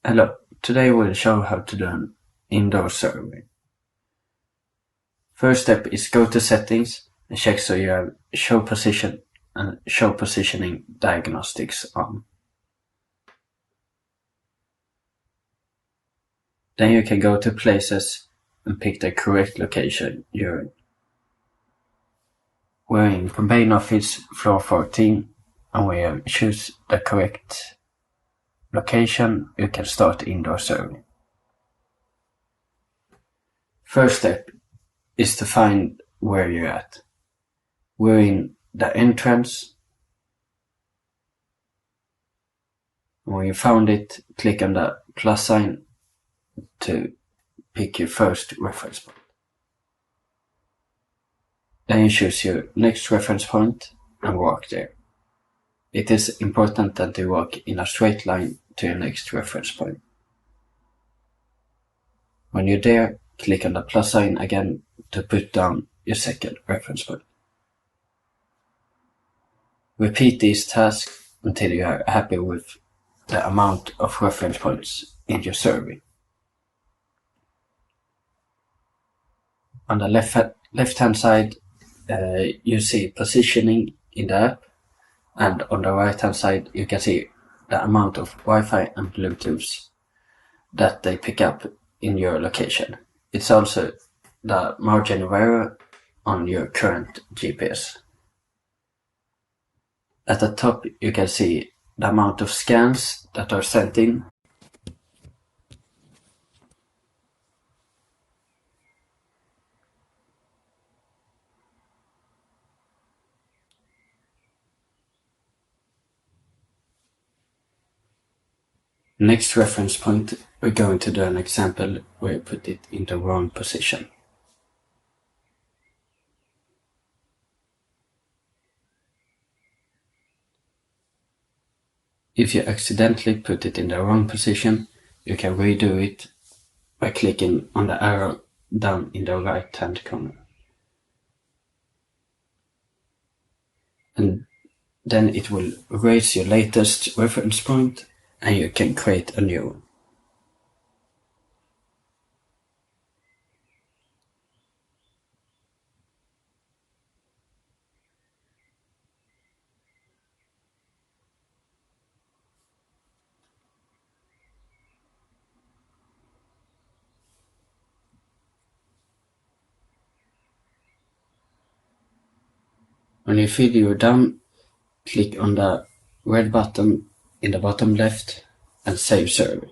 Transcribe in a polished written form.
Hello, today we'll show how to do an indoor survey. First step is go to settings and check so you have show position and show positioning diagnostics on. Then you can go to places and pick the correct location you're in. We're in Combain office floor 14 and we have choose the correct location. You can start indoor survey. First step is to find where you're at. We're in the entrance. When you found it, click on the plus sign to pick your first reference point. Then you choose your next reference point and walk there. It is important that you walk in a straight line to your next reference point. When you're there, click on the plus sign again to put down your second reference point. Repeat these tasks until you are happy with the amount of reference points in your survey. On the left-hand side, you see positioning in the app, and on the right-hand side, you can see the amount of Wi-Fi and Bluetooth that they pick up in your location. It's also the margin of error on your current GPS. At the top, you can see the amount of scans that are sent in. Next reference point, we're going to do an example where you put it in the wrong position. If you accidentally put it in the wrong position, you can redo it by clicking on the arrow down in the right-hand corner. And then it will erase your latest reference point and you can create a new one. When you feel you're done, click on the red button in the bottom left and save survey.